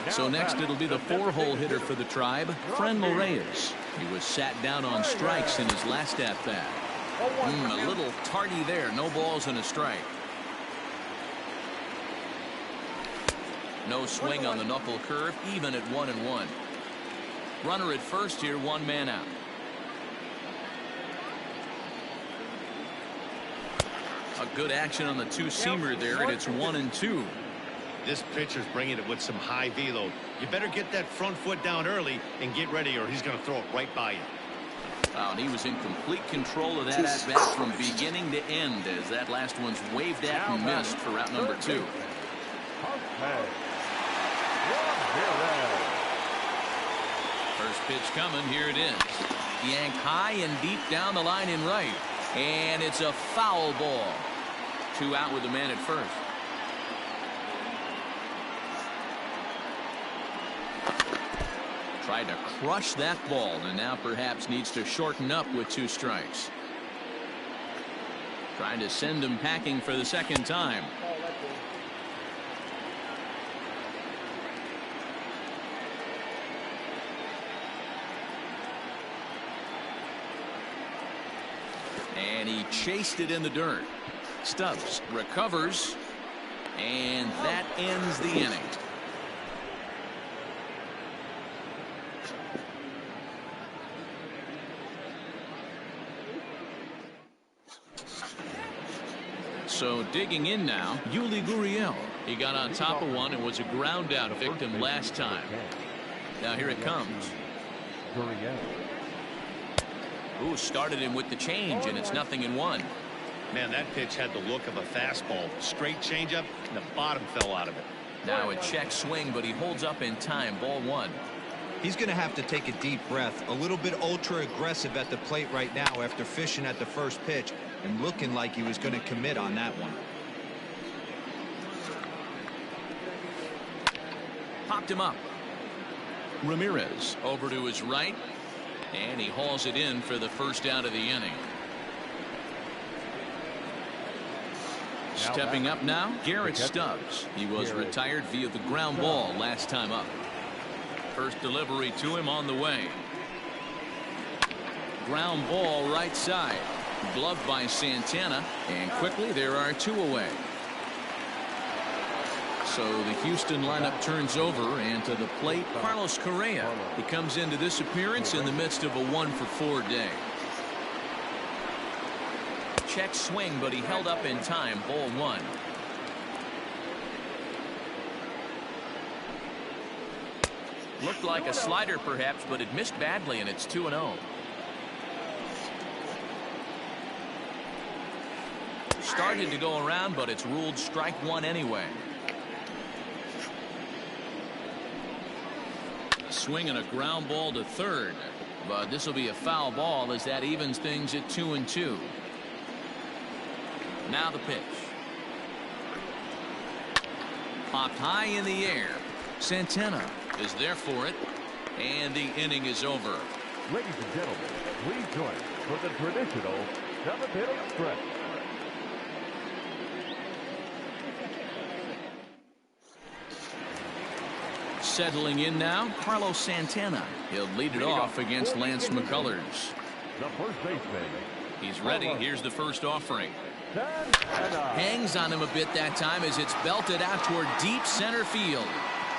So next it'll be the 4-hole hitter for the Tribe, Franmil Reyes. He was sat down on strikes in his last at bat. A little tardy there. No balls and a strike. No swing on the knuckle curve, even at 1-1. Runner at first here, 1 man out. A good action on the 2-seamer there, and it's 1-2. This pitcher's bringing it with some high velo. You better get that front foot down early and get ready, or he's going to throw it right by you. Oh, and he was in complete control of that at bat from beginning to end, as that last one's waved at and missed for route number 2. First pitch coming. Here it is. Yanked high and deep down the line in right. And it's a foul ball. 2 out with the man at first. Tried to crush that ball and now perhaps needs to shorten up with 2 strikes. Trying to send him packing for the second time. And he chased it in the dirt. Stubbs recovers, and that ends the inning. So digging in now, Yuli Gurriel. He got on top of one and was a ground out victim last time. Now here it comes. Ooh, started him with the change, and it's 0-1. Man, that pitch had the look of a fastball. Straight changeup, and the bottom fell out of it. Now a check swing, but he holds up in time. Ball 1. He's going to have to take a deep breath. A little bit ultra aggressive at the plate right now after fishing at the first pitch and looking like he was going to commit on that one. Popped him up. Ramirez over to his right, and he hauls it in for the first out of the inning. Stepping up now, Garrett Stubbs. He was retired via the ground ball last time up. First delivery to him on the way. Ground ball right side. Gloved by Santana, and quickly there are 2 away. So the Houston lineup turns over, and to the plate, Carlos Correa. He comes into this appearance in the midst of a 1-for-4 day. Check swing, but he held up in time. Ball 1. Looked like a slider perhaps, but it missed badly, and it's 2-0. Started to go around, but it's ruled strike 1 anyway. Swinging a ground ball to third, but this will be a foul ball as that evens things at 2-2. Now the pitch. Popped high in the air. Santana is there for it, and the inning is over. Ladies and gentlemen, please join for the traditional 7th-inning stretch. Settling in now, Carlos Santana. He'll lead it off against Lance McCullers. The first baseman. He's ready. Here's the first offering. Hangs on him a bit that time as it's belted out toward deep center field.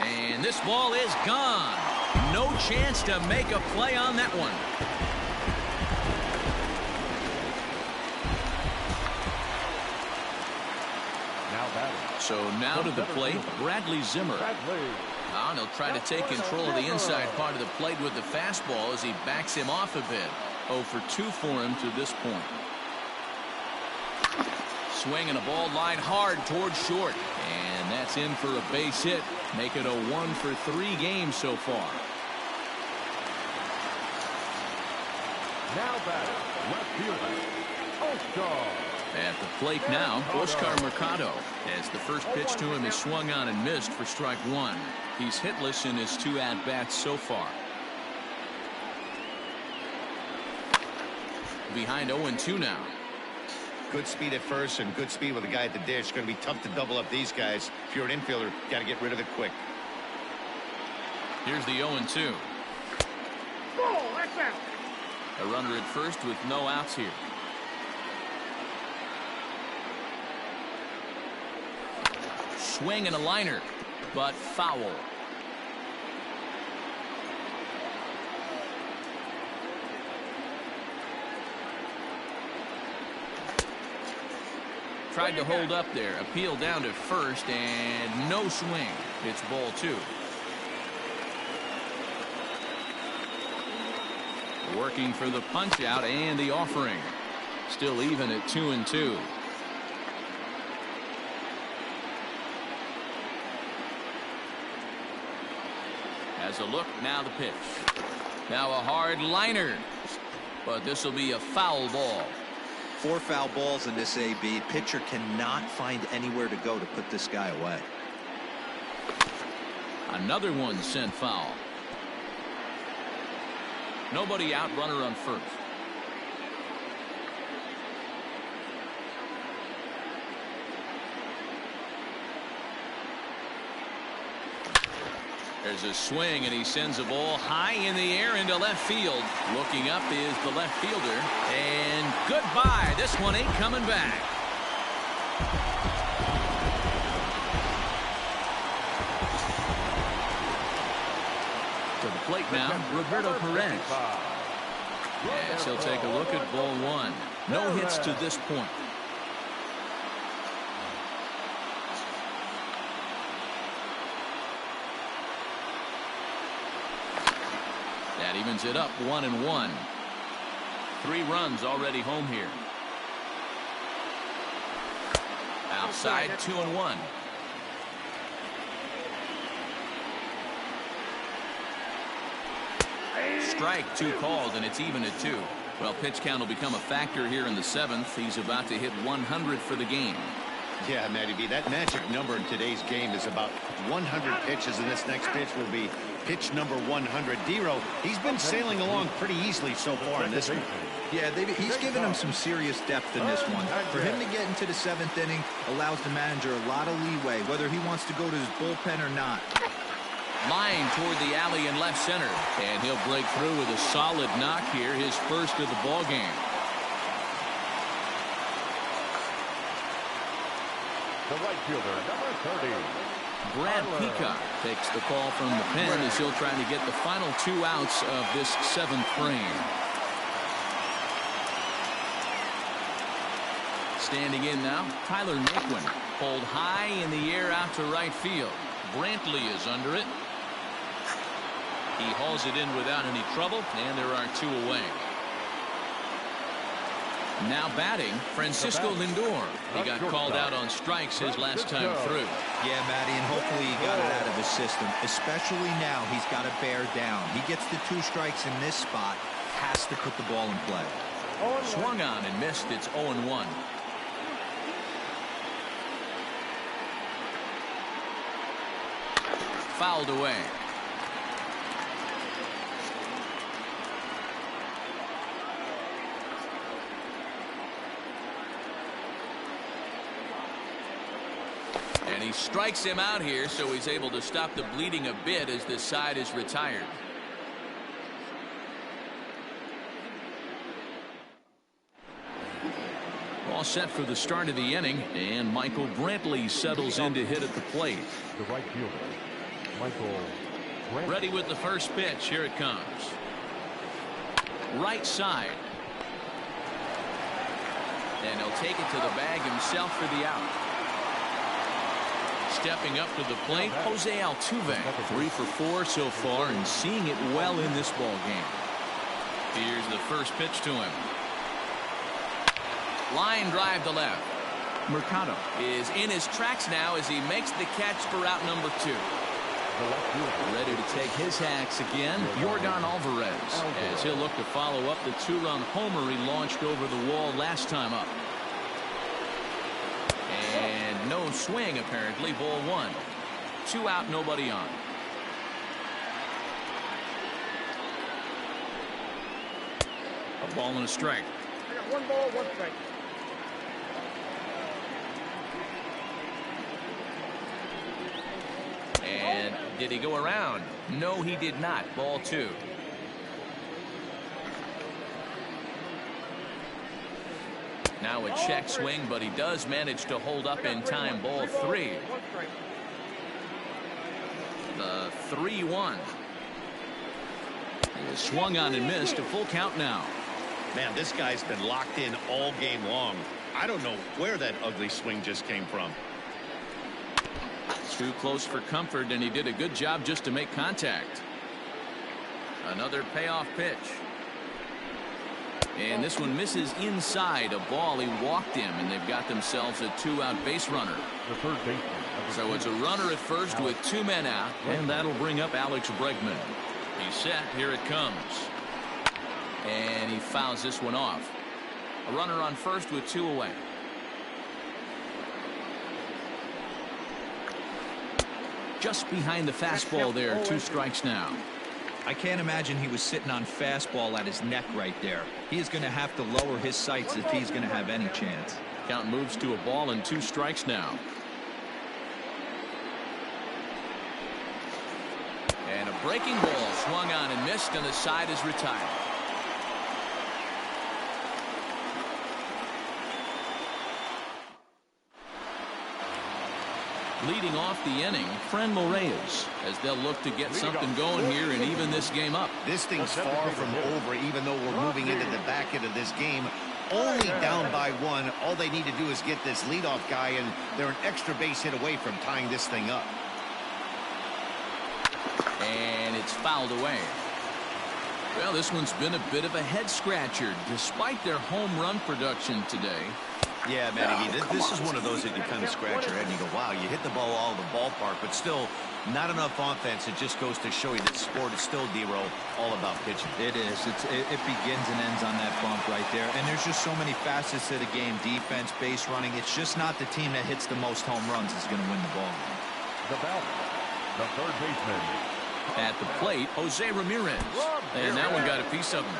And this ball is gone. No chance to make a play on that one. Now batting. So now to the plate, Bradley Zimmer. And he'll try to take control of the inside part of the plate with the fastball as he backs him off a bit. 0 for 2 for him to this point. Swinging a ball line hard towards short. And that's in for a base hit. Make it a 1 for 3 game so far. Now batting, left fielder, Oscar. At the plate now, Oscar Mercado, as the first pitch to him is swung on and missed for strike one. He's hitless in his 2 at-bats so far. Behind 0-2 now. Good speed at first and good speed with the guy at the dish. It's going to be tough to double up these guys. If you're an infielder, got to get rid of it quick. Here's the 0-2. A runner at first with no outs here. Swing and a liner, but foul. Tried to hold up there. Appeal down to first and no swing. It's ball 2. Working for the punch out and the offering. Still even at 2-2. Has a look, now the pitch. Now a hard liner. But this will be a foul ball. 4 foul balls in this AB. Pitcher cannot find anywhere to go to put this guy away. Another one sent foul. Nobody out, runner on first. There's a swing and he sends a ball high in the air into left field. Looking up is the left fielder, and goodbye. This one ain't coming back. To the plate now, Roberto Perez. Yes, he'll take a look at ball 1. No hits to this point. That evens it up 1-1. 3 runs already home here. Outside 2-1. Strike 2 called, and it's even at 2. Well, pitch count will become a factor here in the 7th. He's about to hit 100 for the game. Yeah, Matty B, that magic number in today's game is about 100 pitches, and this next pitch will be pitch number 100. Dero, he's been sailing along pretty easily so far in this one. Yeah, he's given him some serious depth in this one. For him to get into the 7th inning allows the manager a lot of leeway, whether he wants to go to his bullpen or not. Line toward the alley in left center, and he'll break through with a solid knock here, his first of the ball game. The right fielder, number 30. Brad Peacock takes the call from the pen as he'll try to get the final 2 outs of this 7th frame. Standing in now, Tyler Naquin. Pulled high in the air out to right field. Brantley is under it. He hauls it in without any trouble, and there are 2 away. Now batting, Francisco Lindor. He got called out on strikes his last time through. Yeah, Matty, and hopefully he got it out of his system. Especially now, he's got to bear down. He gets the 2 strikes in this spot, has to put the ball in play. Swung on and missed. It's 0-1. Fouled away. And he strikes him out here, so he's able to stop the bleeding a bit as this side is retired. All set for the start of the inning, and Michael Brantley settles in to hit at the plate. The right fielder, Michael Brantley. Ready with the first pitch. Here it comes. Right side. And he'll take it to the bag himself for the out. Stepping up to the plate, Jose Altuve. 3 for 4 so far and seeing it well in this ball game. Here's the first pitch to him. Line drive to left. Mercado is in his tracks now as he makes the catch for out number 2. Ready to take his hacks again, Yordan Alvarez, as he'll look to follow up the 2-run homer he launched over the wall last time up. And no swing, apparently. Ball one. 2 out, nobody on. A ball and a strike. I got 1 ball, 1 strike. And did he go around? No, he did not. Ball 2. Now a check swing, but he does manage to hold up in time. Ball 3. The 3-1. He was swung on and missed. A full count now. Man, this guy's been locked in all game long. I don't know where that ugly swing just came from. Too close for comfort, and he did a good job just to make contact. Another payoff pitch. And this one misses inside. A ball. He walked him, and they've got themselves a 2-out base runner. The third baseman. So it's a runner at first with 2 men out, and that'll bring up Alex Bregman. He's set. Here it comes. And he fouls this one off. A runner on first with 2 away. Just behind the fastball there. 2 strikes now. I can't imagine he was sitting on fastball at his neck right there. He is going to have to lower his sights if he's going to have any chance. Count moves to a ball and 2 strikes now. And a breaking ball swung on and missed, and the side is retired. Leading off the inning, Franmil Reyes, as they'll look to get something going here and even this game up. This thing's far from over, even though we're moving into the back end of this game. Only down by 1. All they need to do is get this leadoff guy, and they're an extra base hit away from tying this thing up. And it's fouled away. Well, this one's been a bit of a head scratcher despite their home run production today. Yeah, Matty, this is one of those that you kind of scratch your head and you go, wow, you hit the ball all over the ballpark, but still not enough offense. It just goes to show you that sport is still, D-Row, all about pitching. It is. It begins and ends on that bump right there. And there's just so many facets to the game. Defense, base running. It's just not the team that hits the most home runs is going to win the ball. The batter, the third baseman. At the plate, Jose Ramirez. And that one got a piece of him.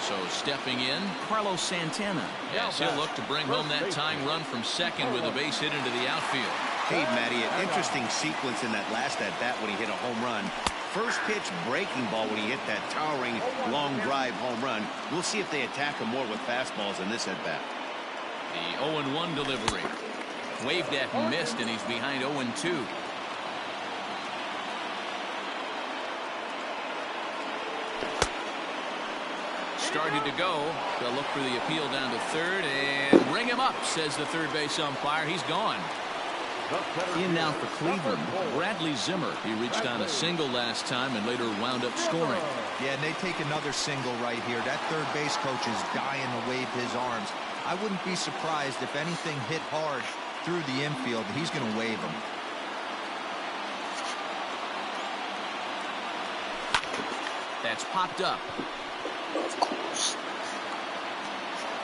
So stepping in, Carlos Santana. Yes, he'll look to bring home that tying run from second with a base hit into the outfield. Hey, Matty, an interesting sequence in that last at-bat when he hit a home run. First pitch breaking ball when he hit that towering long drive home run. We'll see if they attack him more with fastballs in this at-bat. The 0-1 delivery. Waved at and missed, and he's behind 0-2. Started to go. They'll look for the appeal down to third and bring him up, says the third base umpire. He's gone. In now for Cleveland, Bradley Zimmer. He reached on a single last time and later wound up scoring. Yeah, and they take another single right here. That third base coach is dying to wave his arms. I wouldn't be surprised if anything hit hard through the infield. He's going to wave them. That's popped up.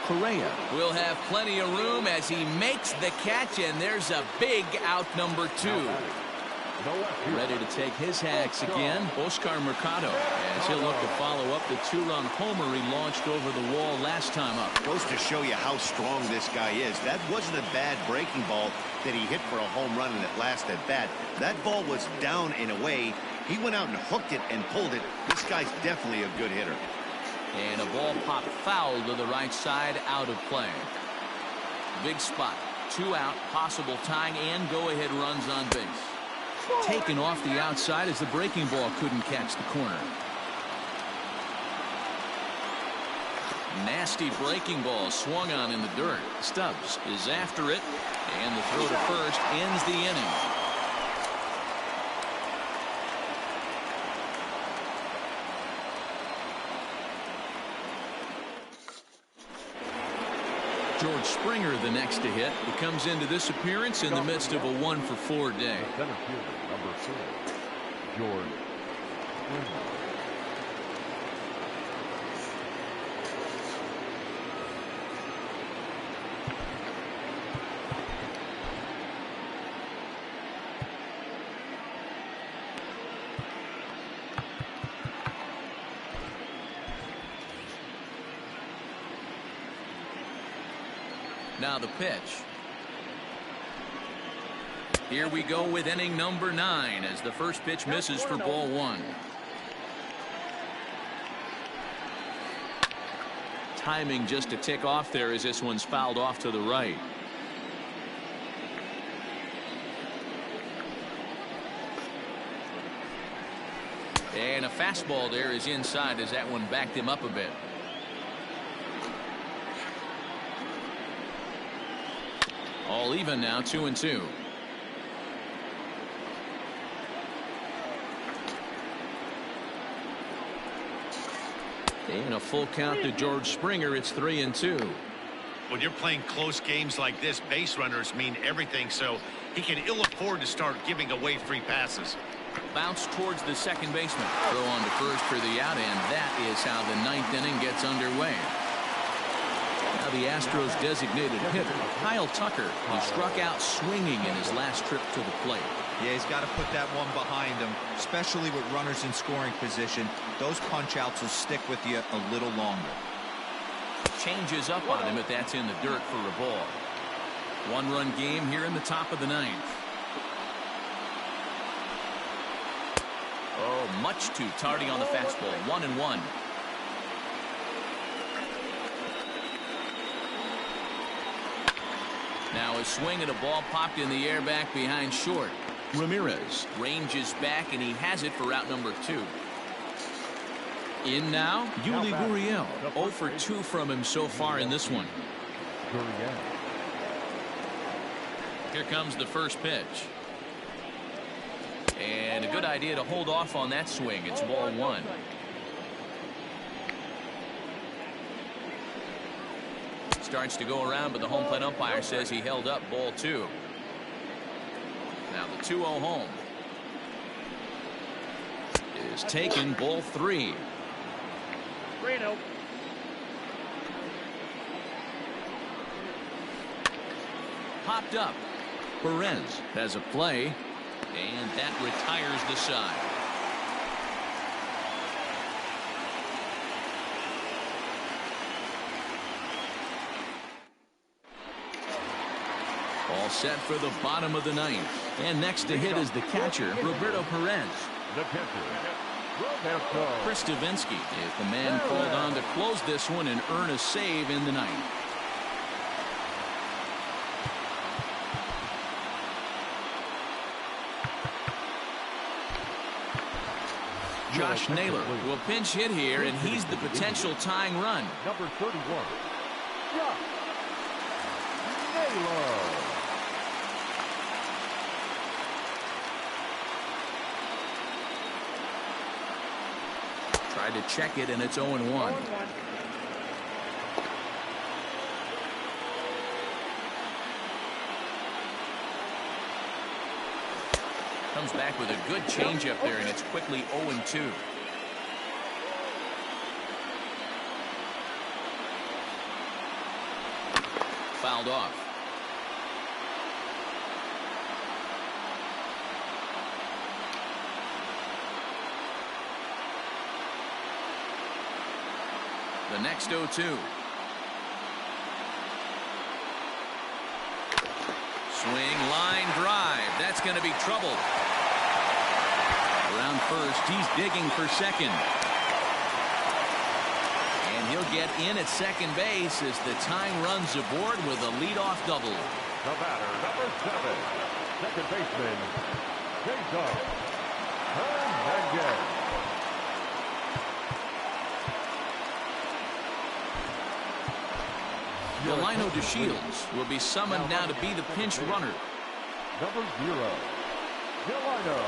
Correa will have plenty of room as he makes the catch, and there's a big out number 2. Ready to take his hacks again, Oscar Mercado, as he'll look to follow up the 2-run homer he launched over the wall last time up. Goes to show you how strong this guy is. That wasn't a bad breaking ball that he hit for a home run in that last at bat. That ball was down and away. He went out and hooked it and pulled it. This guy's definitely a good hitter. And a ball popped foul to the right side, out of play. Big spot. 2 out, possible tying and go-ahead runs on base. Taken off the outside as the breaking ball couldn't catch the corner. Nasty breaking ball swung on in the dirt. Stubbs is after it, and the throw to first ends the inning. George Springer the next to hit. He comes into this appearance in the midst of a 1-for-4 day. Center fielder, number 4, George Springer. Now the pitch. Here we go with inning number 9 as the first pitch misses for ball 1. Timing just a tick off there as this one's fouled off to the right. And a fastball there is inside as that one backed him up a bit. All even now, 2-2. And a full count to George Springer. It's 3-2. When you're playing close games like this, base runners mean everything, so he can ill afford to start giving away free passes. Bounce towards the second baseman. Throw on to first for the out, and that is how the 9th inning gets underway. Now the Astros designated hitter, Kyle Tucker, who struck out swinging in his last trip to the plate. Yeah, he's got to put that one behind him, especially with runners in scoring position. Those punch outs will stick with you a little longer. Changes up on him, but that's in the dirt for a ball. 1-run game here in the top of the 9th. Oh, much too tardy on the fastball. 1-1. Now a swing and a ball popped in the air back behind short. Ramirez ranges back, and he has it for out number 2. In now, Yuli Gurriel. 0 for 2 from him so far in this one. Here comes the first pitch. And a good idea to hold off on that swing. It's ball 1. Starts to go around, but the home plate umpire says he held up ball 2. Now the 2-0 home is taken, ball 3. Popped up. Perez has a play, and that retires the side. All set for the bottom of the 9th. And next to hit is the catcher, Roberto Perez. The catcher, Roberto. Chris Davinsky is the man called on to close this one and earn a save in the 9th. Josh Naylor will pinch hit here, and he's the potential tying run. Number 31, Josh Naylor. Tried to check it, and it's 0-1. Comes back with a good changeup there, and it's quickly 0-2. Fouled off. The next 0-2. Swing, line drive. That's going to be trouble. Around first, he's digging for second. And he'll get in at second base as the time runs aboard with a leadoff double. The batter, number 7, second baseman, Jason Hernandez. Delino DeShields will be summoned now to be the pinch runner. Number 0, Delino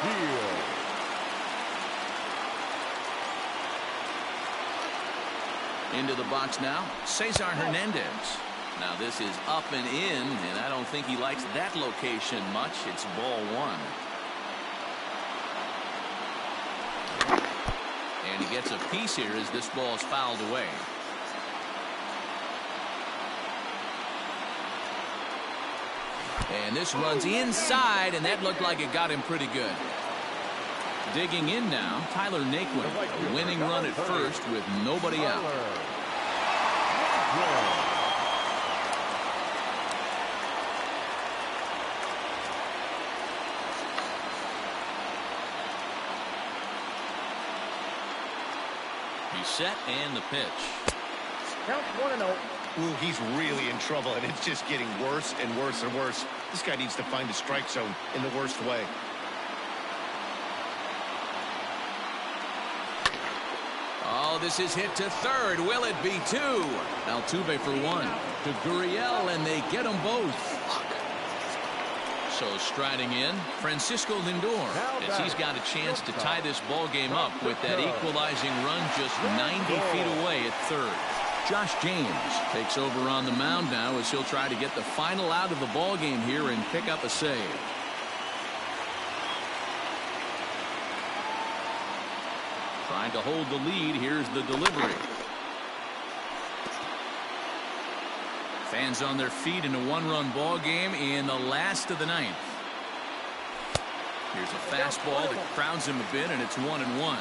DeShields. Into the box now, Cesar Hernandez. Now this is up and in, and I don't think he likes that location much. It's ball 1. And he gets a piece here as this ball is fouled away. And this runs inside, and that looked like it got him pretty good. Digging in now, Tyler Naquin, a winning run at first with nobody out. He's set and the pitch. Count 1-0. Ooh, he's really in trouble, and it's just getting worse and worse and worse. This guy needs to find the strike zone in the worst way. Oh, this is hit to third. Will it be two? Altuve for one. To Gurriel, and they get them both. So striding in, Francisco Lindor, as he's got a chance to tie this ball game up with that equalizing run just 90 feet away at third. Josh James takes over on the mound now as he'll try to get the final out of the ball game here and pick up a save. Trying to hold the lead. Here's the delivery. Fans on their feet in a one-run ball game in the last of the ninth. Here's a fastball that crowds him a bit, and it's 1-1.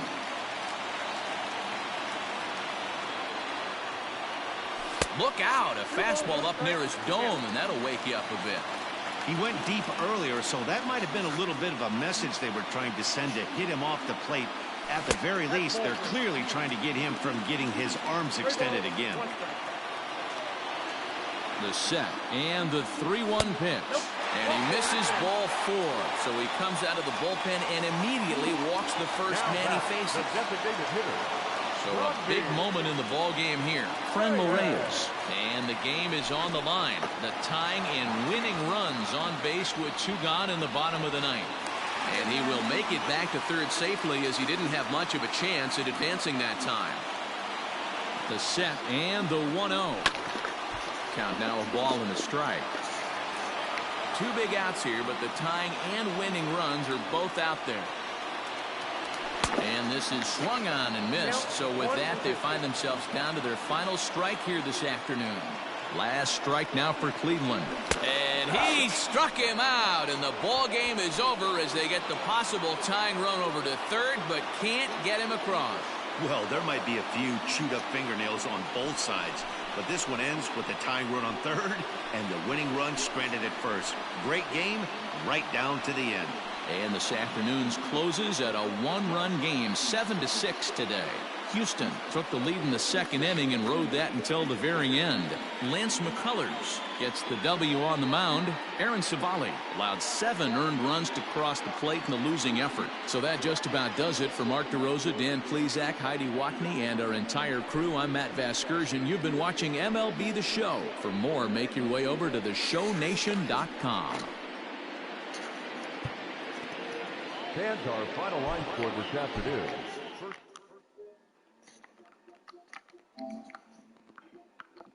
Look out, a fastball up near his dome, and that'll wake you up a bit. He went deep earlier, so that might have been a little bit of a message they were trying to send to hit him off the plate. At the very least, they're clearly trying to get him from getting his arms extended again. The set and the 3-1 pitch. And he misses ball 4. So he comes out of the bullpen and immediately walks the first man he faces. So a big moment in the ball game here. Franmil Reyes. And the game is on the line. The tying and winning runs on base with 2 gone in the bottom of the ninth. And he will make it back to third safely as he didn't have much of a chance at advancing that time. The set and the 1-0. Count now a ball and a strike. 2 big outs here, but the tying and winning runs are both out there. And this is swung on and missed. So with that, they find themselves down to their final strike here this afternoon. Last strike now for Cleveland. And he struck him out, and the ball game is over as they get the possible tying run over to third, but can't get him across. Well, there might be a few chewed up fingernails on both sides, but this one ends with the tying run on third and the winning run stranded at first. Great game right down to the end. And this afternoon's closes at a 1-run game, 7-6 today. Houston took the lead in the second inning and rode that until the very end. Lance McCullers gets the W on the mound. Aaron Savali allowed 7 earned runs to cross the plate in the losing effort. So that just about does it for Mark DeRosa, Dan Plesac, Heidi Watney, and our entire crew. I'm Matt Vasgersian. You've been watching MLB The Show. For more, make your way over to theshownation.com. Fans, our final line score this afternoon.